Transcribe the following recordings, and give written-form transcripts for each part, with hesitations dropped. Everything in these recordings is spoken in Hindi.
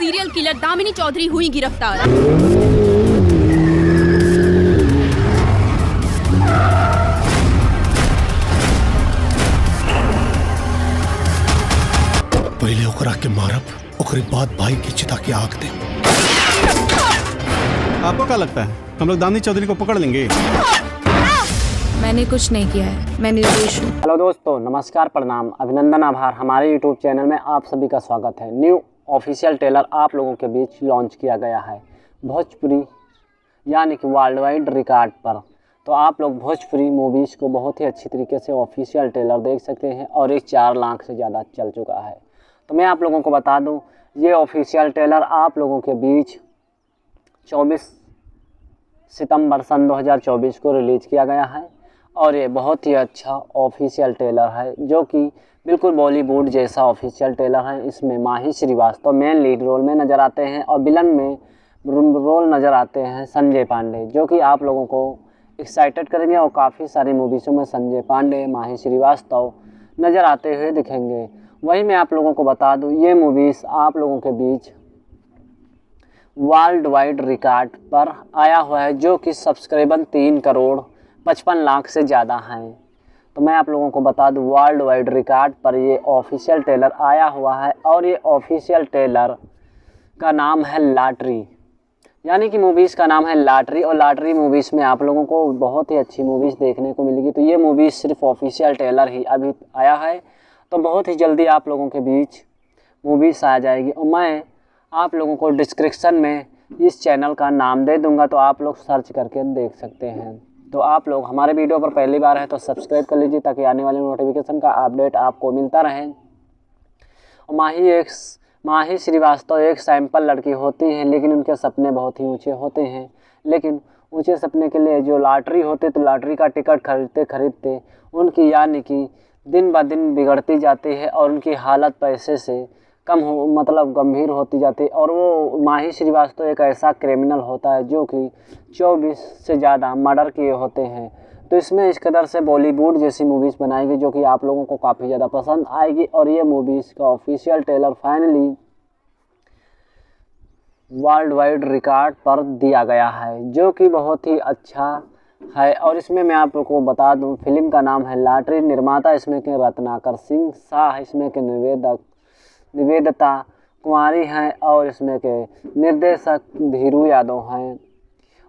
सीरियल किलर दामिनी चौधरी हुई गिरफ्तार। पहले ओकरा के मारब, ओकरे बाद भाई की चिता की आग दे। आपको क्या लगता है हम लोग दामिनी चौधरी को पकड़ लेंगे? मैंने कुछ नहीं किया है, मैं निर्दोष हूँ। हेलो दोस्तों, नमस्कार, प्रणाम, अभिनंदन, आभार। हमारे यूट्यूब चैनल में आप सभी का स्वागत है। न्यू ऑफिशियल ट्रेलर आप लोगों के बीच लॉन्च किया गया है भोजपुरी यानी कि वर्ल्ड वाइड रिकॉर्ड पर। तो आप लोग भोजपुरी मूवीज़ को बहुत ही अच्छी तरीके से ऑफिशियल ट्रेलर देख सकते हैं और एक 4 लाख से ज़्यादा चल चुका है। तो मैं आप लोगों को बता दूं, ये ऑफिशियल ट्रेलर आप लोगों के बीच 24 सितंबर सन 2024 को रिलीज़ किया गया है और ये बहुत ही अच्छा ऑफिशियल ट्रेलर है, जो कि बिल्कुल बॉलीवुड जैसा ऑफिशियल ट्रेलर है। इसमें माही श्रीवास्तव मेन लीड रोल में नज़र आते हैं और विलन में रोल नज़र आते हैं संजय पांडे, जो कि आप लोगों को एक्साइटेड करेंगे। और काफ़ी सारी मूवीज़ों में संजय पांडे, माही श्रीवास्तव नज़र आते हुए दिखेंगे। वही मैं आप लोगों को बता दूं, ये मूवीज़ आप लोगों के बीच वर्ल्ड वाइड रिकॉर्ड पर आया हुआ है, जो कि सब्सक्राइबर 3 करोड़ 55 लाख से ज़्यादा हैं। तो मैं आप लोगों को बता दूं, वर्ल्ड वाइड रिकॉर्ड पर ये ऑफिशियल ट्रेलर आया हुआ है और ये ऑफिशियल ट्रेलर का नाम है लॉटरी, यानी कि मूवीज़ का नाम है लॉटरी। और लॉटरी मूवीज़ में आप लोगों को बहुत ही अच्छी मूवीज़ देखने को मिलेगी। तो ये मूवीज़ सिर्फ ऑफिशियल ट्रेलर ही अभी आया है, तो बहुत ही जल्दी आप लोगों के बीच मूवीज़ आ जाएगी। और मैं आप लोगों को डिस्क्रिप्शन में इस चैनल का नाम दे दूंगा, तो आप लोग सर्च करके देख सकते हैं। तो आप लोग हमारे वीडियो पर पहली बार है तो सब्सक्राइब कर लीजिए, ताकि आने वाले नोटिफिकेशन का अपडेट आपको मिलता रहे। और माही श्रीवास्तव एक सैंपल लड़की होती हैं, लेकिन उनके सपने बहुत ही ऊँचे होते हैं। लेकिन ऊँचे सपने के लिए जो लॉटरी होते, तो लॉटरी का टिकट खरीदते उनकी यानी कि दिन ब दिन बिगड़ती जाती है और उनकी हालत पैसे से मतलब गंभीर होती जाती है। और वो माही श्रीवास्तव एक ऐसा क्रिमिनल होता है जो कि 24 से ज़्यादा मर्डर किए होते हैं। तो इसमें इस कदर से बॉलीवुड जैसी मूवीज़ बनाएगी, जो कि आप लोगों को काफ़ी ज़्यादा पसंद आएगी। और ये मूवीज़ का official trailer finally world wide record पर दिया गया है, जो कि बहुत ही अच्छा है। और इसमें मैं आपको बता दूं, फिल्म का नाम है लॉटरी। निर्माता इसमें के रत्नाकर सिंह शाह, इसमें के निवेदिता कुमारी हैं और इसमें के निर्देशक धीरू यादव हैं।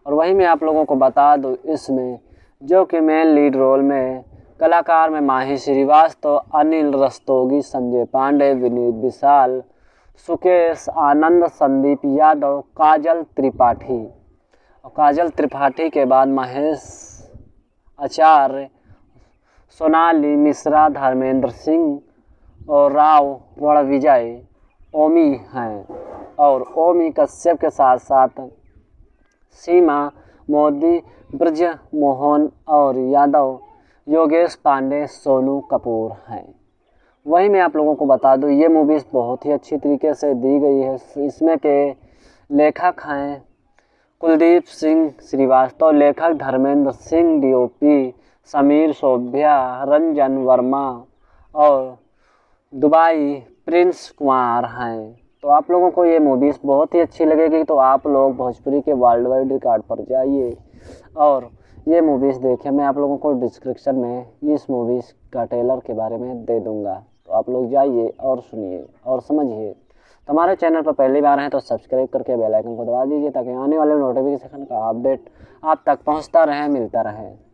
और वही मैं आप लोगों को बता दूं, इसमें जो कि मेन लीड रोल में कलाकार में माही श्रीवास्तव, अनिल रस्तोगी, संजय पांडे, विनीत विशाल, सुकेश आनंद, संदीप यादव, काजल त्रिपाठी। और काजल त्रिपाठी के बाद महेश आचार्य, सोनाली मिश्रा, धर्मेंद्र सिंह और राव रणविजय ओमी हैं। और ओमी कश्यप के साथ साथ सीमा मोदी, ब्रज मोहन और यादव, योगेश पांडे, सोनू कपूर हैं। वही मैं आप लोगों को बता दूं, ये मूवीज़ बहुत ही अच्छी तरीके से दी गई है। इसमें के लेखक हैं कुलदीप सिंह श्रीवास्तव, लेखक धर्मेंद्र सिंह, डीओपी समीर शोभ्या, रंजन वर्मा और दुबई प्रिंस कुमार हैं। तो आप लोगों को ये मूवीज़ बहुत ही अच्छी लगेगी। तो आप लोग भोजपुरी के वर्ल्ड वाइड रिकॉर्ड पर जाइए और ये मूवीज़ देखें। मैं आप लोगों को डिस्क्रिप्शन में इस मूवीज़ का ट्रेलर के बारे में दे दूँगा, तो आप लोग जाइए और सुनिए और समझिए। तो हमारे चैनल पर पहली बार हैं तो सब्सक्राइब करके बेल आइकन को दबा दीजिए, ताकि आने वाले नोटिफिकेशन का अपडेट आप तक पहुँचता रहे, मिलता रहे।